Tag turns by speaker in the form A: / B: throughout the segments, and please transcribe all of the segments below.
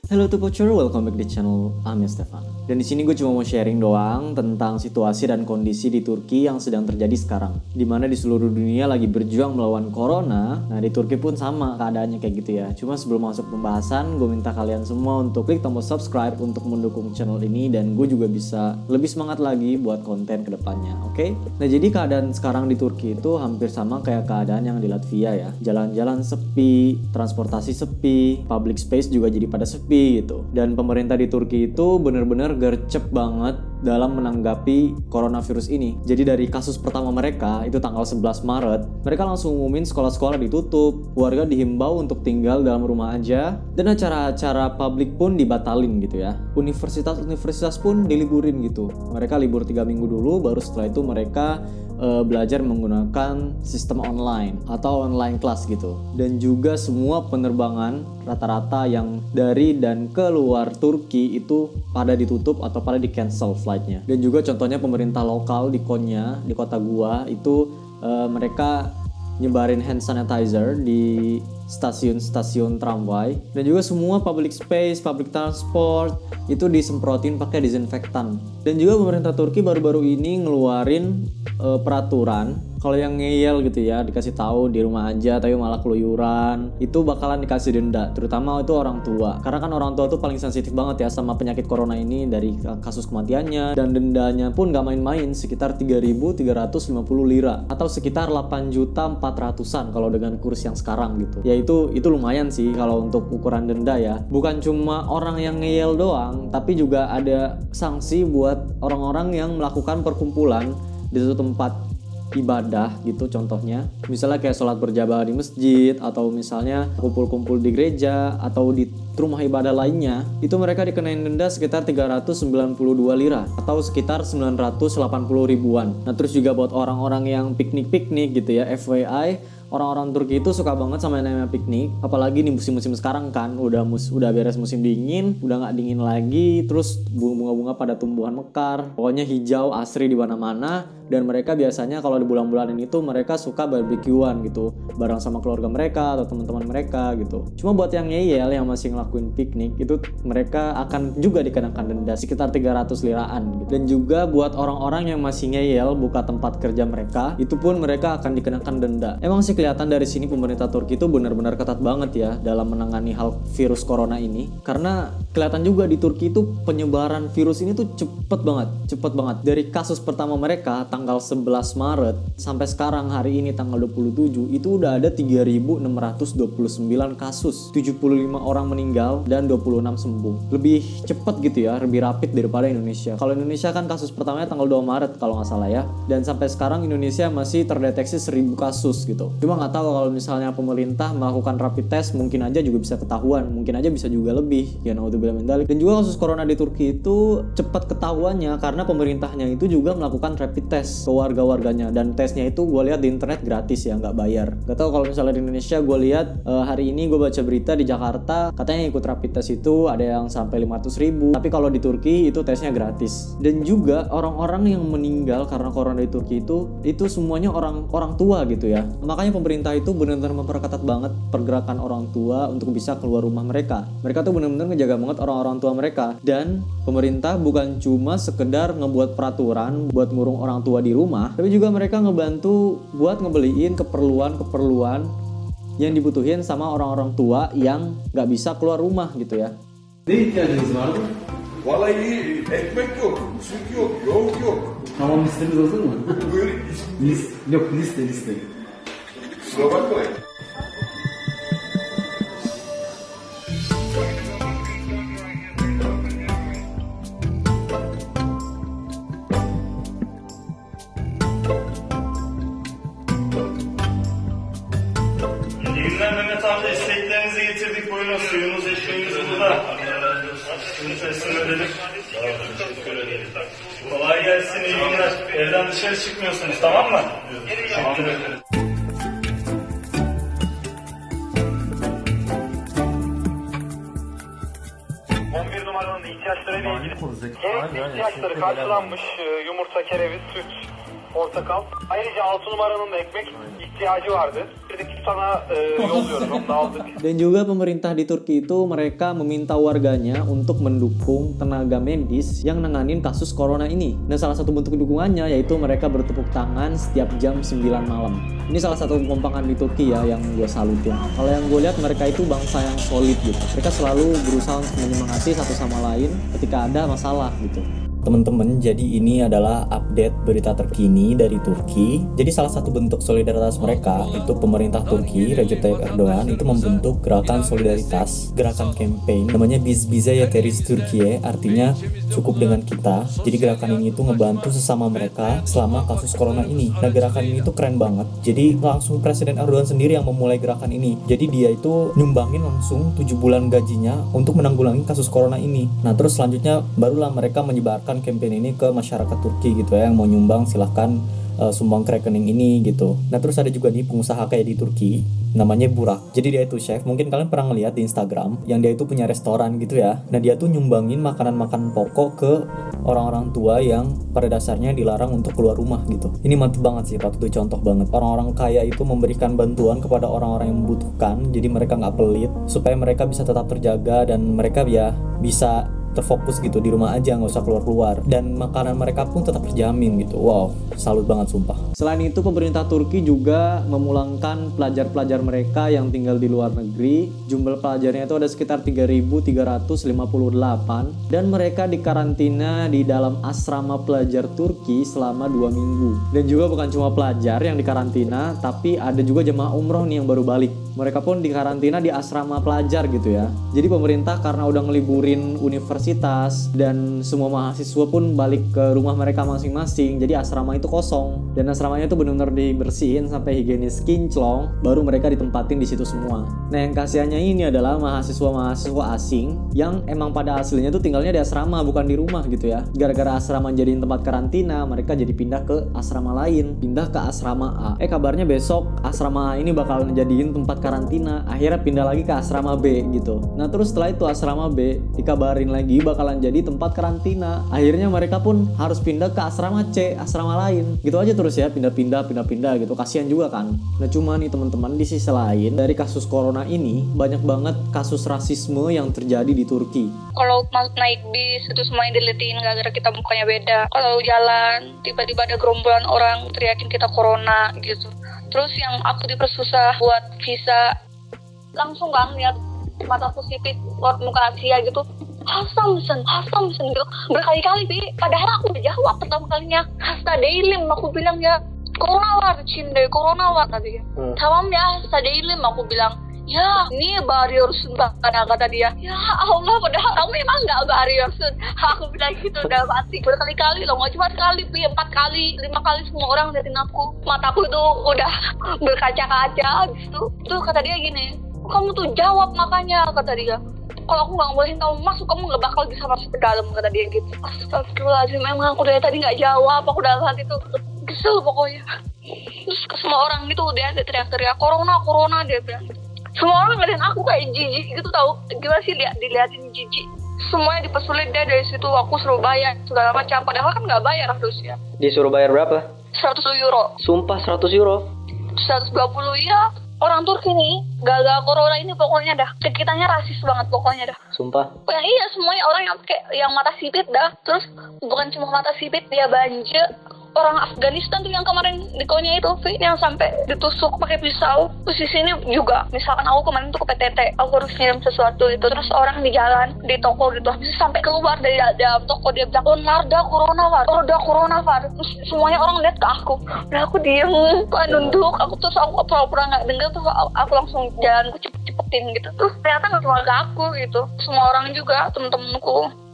A: Hello to Poacher, welcome back di channel Amir Stefan. Dan di sini gue cuma mau sharing doang tentang situasi dan kondisi di Turki yang sedang terjadi sekarang. Dimana di seluruh dunia lagi berjuang melawan corona. Nah di Turki pun sama keadaannya kayak gitu ya. Cuma sebelum masuk pembahasan, gue minta kalian semua untuk klik tombol subscribe untuk mendukung channel ini. Dan gue juga bisa lebih semangat lagi buat konten kedepannya, oke? Nah jadi keadaan sekarang di Turki itu hampir sama kayak keadaan yang di Latvia ya. Jalan-jalan sepi, transportasi sepi, public space juga jadi pada sepi gitu. Dan pemerintah di Turki itu bener-bener gercep banget dalam menanggapi coronavirus ini. Jadi dari kasus pertama mereka itu tanggal 11 Maret, mereka langsung umumin sekolah-sekolah ditutup, warga dihimbau untuk tinggal dalam rumah aja, dan acara-acara publik pun dibatalin gitu ya. Universitas pun diliburin gitu. Mereka libur 3 minggu dulu, baru setelah itu mereka belajar menggunakan sistem online atau online class gitu. Dan juga semua penerbangan rata-rata yang dari dan ke luar Turki itu pada ditutup atau pada di cancel flightnya. Dan juga contohnya pemerintah lokal di Konya, di kota gua itu mereka nyebarin hand sanitizer di stasiun-stasiun tramway, dan juga semua public space, public transport itu disemprotin pakai disinfektan. Dan juga pemerintah Turki baru-baru ini ngeluarin peraturan kalau yang ngeyel gitu ya, dikasih tahu di rumah aja tapi malah keluyuran, itu bakalan dikasih denda, terutama itu orang tua. Karena kan orang tua tuh paling sensitif banget ya sama penyakit corona ini dari kasus kematiannya, dan dendanya pun gak main-main, sekitar 3.350 lira atau sekitar 8.400.000 kalau dengan kurs yang sekarang gitu. Ya itu lumayan sih kalau untuk ukuran denda ya. Bukan cuma orang yang ngeyel doang, tapi juga ada sanksi buat orang-orang yang melakukan perkumpulan di suatu tempat ibadah gitu, contohnya misalnya kayak sholat berjamaah di masjid, atau misalnya kumpul-kumpul di gereja atau di rumah ibadah lainnya, itu mereka dikenain denda sekitar 392 lira atau sekitar 980 ribuan. Nah terus juga buat orang-orang yang piknik-piknik gitu ya, FYI, orang-orang Turki itu suka banget sama yang namanya piknik, apalagi di musim-musim sekarang kan udah beres musim dingin, udah nggak dingin lagi, terus bunga-bunga pada tumbuhan mekar, pokoknya hijau asri di mana-mana. Dan mereka biasanya kalau di bulan-bulan ini tuh mereka suka barbekyuan gitu bareng sama keluarga mereka atau teman-teman mereka gitu. Cuma buat yang ngeyel, yang masih ngelakuin piknik, itu mereka akan juga dikenakan denda sekitar 300 liraan gitu. Dan juga buat orang-orang yang masih ngeyel buka tempat kerja mereka, itu pun mereka akan dikenakan denda. Emang sih kelihatan dari sini pemerintah Turki itu benar-benar ketat banget ya dalam menangani hal virus corona ini, karena kelihatan juga di Turki itu penyebaran virus ini tuh cepet banget. Dari kasus pertama mereka tanggal 11 Maret sampai sekarang hari ini tanggal 27 itu udah ada 3.629 kasus, 75 orang meninggal dan 26 sembuh. Lebih cepet gitu ya, lebih rapid daripada Indonesia. Kalau Indonesia kan kasus pertamanya tanggal 2 Maret kalau nggak salah ya, dan sampai sekarang Indonesia masih terdeteksi 1.000 kasus gitu. Cuma nggak tahu kalau misalnya pemerintah melakukan rapid test, mungkin aja juga bisa ketahuan, mungkin aja bisa juga lebih ya, naudzubillah min dzalik. Dan juga kasus corona di Turki itu cepat ketahuannya karena pemerintahnya itu juga melakukan rapid test ke warga-warganya, dan tesnya itu gue lihat di internet gratis ya, nggak bayar. Gak tau kalau misalnya di Indonesia, gue lihat hari ini gue baca berita di Jakarta katanya ikut rapid test itu ada yang sampai 500.000, tapi kalau di Turki itu tesnya gratis. Dan juga orang-orang yang meninggal karena corona di Turki itu semuanya orang tua gitu ya. Makanya pemerintah itu benar-benar memperketat banget pergerakan orang tua untuk bisa keluar rumah mereka. Mereka tuh benar-benar ngejaga banget orang-orang tua mereka. Dan pemerintah bukan cuma sekedar ngebuat peraturan buat ngurung orang tua di rumah, tapi juga mereka ngebantu buat ngebeliin keperluan yang dibutuhin sama orang-orang tua yang nggak bisa keluar rumah gitu ya.
B: Ne ihtiyacınız vardı?
C: Vallahi ekmek yok, süt yok, yoğurt yok.
B: Tamam, listemiz hazır mı?
C: Böyle
B: Yok, liste.
C: kusura bakmayın.
D: İyi günler Mehmet amca, isteklerinizi getirdik. Buyurun, suyunuz, ekmeğiniz burada. Şunu teslim edelim. Teşekkür ederim. Kolay gelsin, iyi günler. Evden dışarı çıkmıyorsunuz, tamam mı? Teşekkür ederim. Numaranın ihtiyaçları ile ilgili. Evet, ihtiyaçları karşılanmış. Yumurta, kereviz, süt, portakal. Ayrıca 6 numaranın da ekmek ihtiyacı vardı. sana yolluyorum. Onu da aldık.
A: Dan juga pemerintah di Turki itu mereka meminta warganya untuk mendukung tenaga medis yang nanganin kasus corona ini. Dan salah satu bentuk dukungannya yaitu mereka bertepuk tangan setiap jam 9 malam. Ini salah satu kekompakan di Turki ya yang gue salutin. Kalau yang gue lihat mereka itu bangsa yang solid gitu. Mereka selalu berusaha untuk menyemangati satu sama lain ketika ada masalah gitu. Teman-teman, jadi ini adalah update berita terkini dari Turki. Jadi salah satu bentuk solidaritas mereka itu pemerintah Turki, Recep Tayyip Erdogan itu membentuk gerakan solidaritas, gerakan campaign namanya Biz Bize Yeteriz Türkiye, artinya cukup dengan kita. Jadi gerakan ini itu ngebantu sesama mereka selama kasus corona ini. Nah, gerakan ini tuh keren banget. Jadi langsung Presiden Erdogan sendiri yang memulai gerakan ini. Jadi dia itu nyumbangin langsung 7 bulan gajinya untuk menanggulangi kasus corona ini. Nah, terus selanjutnya barulah mereka menyebarkan campaign ini ke masyarakat Turki gitu ya, yang mau nyumbang silahkan sumbang ke rekening ini gitu. Nah, terus ada juga nih pengusaha kayak di Turki namanya Burak. Jadi dia itu chef, mungkin kalian pernah ngeliat di Instagram yang dia itu punya restoran gitu ya. Nah, dia tuh nyumbangin makanan-makanan pokok ke orang-orang tua yang pada dasarnya dilarang untuk keluar rumah gitu. Ini mantep banget sih, patut dicontoh banget. Orang-orang kaya itu memberikan bantuan kepada orang-orang yang membutuhkan, jadi mereka nggak pelit supaya mereka bisa tetap terjaga dan mereka ya bisa terfokus gitu di rumah aja, nggak usah keluar-keluar, dan makanan mereka pun tetap terjamin gitu. Wow, salut banget sumpah. Selain itu pemerintah Turki juga memulangkan pelajar-pelajar mereka yang tinggal di luar negeri. Jumlah pelajarnya itu ada sekitar 3.358 dan mereka dikarantina di dalam asrama pelajar Turki selama 2 minggu. Dan juga bukan cuma pelajar yang dikarantina, tapi ada juga jemaah umroh nih yang baru balik. Mereka pun dikarantina di asrama pelajar gitu ya. Jadi pemerintah karena udah ngeliburin universitas dan semua mahasiswa pun balik ke rumah mereka masing-masing, jadi asrama itu kosong. Dan asramanya itu benar-benar dibersihin sampai higienis kinclong, baru mereka ditempatin di situ semua. Nah, yang kasihannya ini adalah mahasiswa-mahasiswa asing yang emang pada aslinya tuh tinggalnya di asrama bukan di rumah gitu ya. Gara-gara asrama jadiin tempat karantina, mereka jadi pindah ke asrama lain, pindah ke asrama A. Kabarnya besok asrama A ini bakal jadiin tempat karantina, akhirnya pindah lagi ke asrama B gitu. Nah, terus setelah itu asrama B dikabarin lagi bakalan jadi tempat karantina. Akhirnya mereka pun harus pindah ke asrama C, asrama lain. Gitu aja terus ya, pindah-pindah gitu. Kasihan juga kan. Nah, cuma nih teman-teman, di sisi lain dari kasus corona ini banyak banget kasus rasisme yang terjadi di Turki.
E: Kalau naik bis itu semuanya diliatin gara-gara kita mukanya beda. Kalau jalan tiba-tiba ada gerombolan orang teriakin kita corona gitu. Terus yang aku dipersusah buat visa, langsung kan lihat mataku sipit buat muka Asia gitu. Hastamsın gitu berkali-kali Bi, padahal aku udah jawab pertama kalinya hasta değilim, aku bilang ya corona var içinde, corona var tadi ya. Tamam ya, hasta değilim, aku bilang ya niye bağırıyorsun bana, kata dia. Ya Allah, padahal kamu emang gak bağırıyorsun. Aku bilang gitu, udah mati berkali-kali loh, gak cuma sekali Bi, 4 kali 5 kali semua orang liatin aku. Mataku itu udah berkaca-kaca. Habis itu kata dia gini, kamu tuh jawab makanya, kata dia. Kalau aku nggak bolehin kamu masuk, kamu nggak bakal bisa masuk ke dalam, kata dia gitu. Astagfirullahaladzim, memang aku dari tadi nggak jawab, aku dalam hati tuh kesel pokoknya. Terus ke semua orang gitu dia teriak-teriak corona dia bilang. Semua orang ngeliatin aku kayak jijik gitu, tahu gimana sih diliatin jijik. Semuanya dipersulit dia dari situ, aku suruh bayar segala macam, padahal kan nggak bayar harusnya.
A: Disuruh bayar berapa?
E: 100 euro.
A: Sumpah 100 euro?
E: 120 ya. Orang Turki nih, gara-gara corona ini pokoknya dah, sekitarnya rasis banget pokoknya dah.
A: Sumpah?
E: Iya, semuanya orang yang mata sipit dah. Terus bukan cuma mata sipit, dia banjir. Orang Afghanistan tuh yang kemarin dikonya itu, yang sampai ditusuk pakai pisau. Terus di sini juga, misalkan aku kemarin tuh ke PTT, aku harus ngirim sesuatu itu. Terus orang di jalan, di toko gitu, habis sampai keluar dari dalam toko, dia bilang, oh narda corona var. Terus semuanya orang lihat ke aku. Dan aku diem, nunduk. Aku pura-pura gak denger, terus aku langsung jalanku cepet-cepetin gitu. Terus ternyata gak cuma ke aku gitu, semua orang juga, temen-temenku,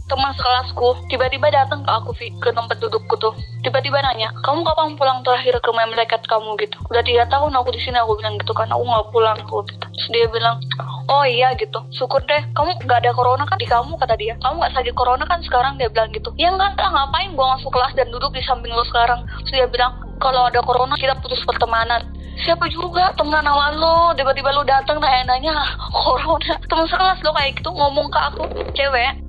E: teman sekelasku tiba-tiba datang ke aku ke tempat dudukku tuh, tiba-tiba nanya, kamu kapan pulang terakhir ke rumah malaikat kamu gitu. Udah 3 tahun aku di sini, aku bilang gitu kan, aku nggak pulang aku gitu. Terus dia bilang, oh iya gitu, syukur deh kamu nggak ada corona kan di kamu, kata dia, kamu nggak sakit corona kan sekarang, dia bilang gitu. Ya enggak, ngapain gua masuk kelas dan duduk di samping lo sekarang. Terus dia bilang, kalau ada corona kita putus pertemanan. Siapa juga temenan awal lo, tiba-tiba lo datang nanya corona. Temen sekelas lo kayak gitu ngomong ke aku, cewek.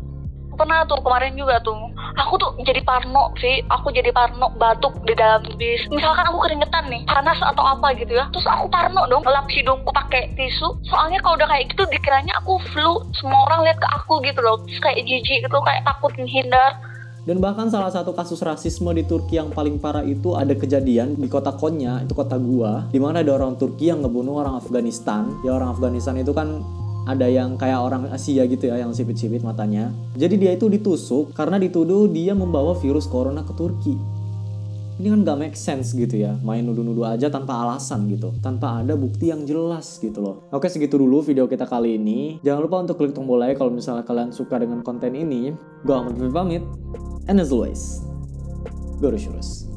E: Pernah tuh kemarin juga tuh Aku tuh jadi parno sih, aku jadi parno batuk di dalam bis. Misalkan aku keringetan nih, panas atau apa gitu ya, terus aku parno dong ngelap hidungku pakai tisu. Soalnya kalau udah kayak gitu dikiranya aku flu, semua orang lihat ke aku gitu loh, terus kayak jijik gitu, kayak takut menghindar.
A: Dan bahkan salah satu kasus rasisme di Turki yang paling parah itu ada kejadian di kota Konya, itu kota gua, di mana ada orang Turki yang ngebunuh orang Afghanistan. Ya orang Afghanistan itu kan ada yang kayak orang Asia gitu ya, yang sipit-sipit matanya. Jadi dia itu ditusuk karena dituduh dia membawa virus corona ke Turki. Ini kan gak make sense gitu ya, main nuduh-nuduh aja tanpa alasan gitu, tanpa ada bukti yang jelas gitu loh. Oke, segitu dulu video kita kali ini. Jangan lupa untuk klik tombol like kalau misalnya kalian suka dengan konten ini. Gua Ahmad pamit, and as always, go to Shurus.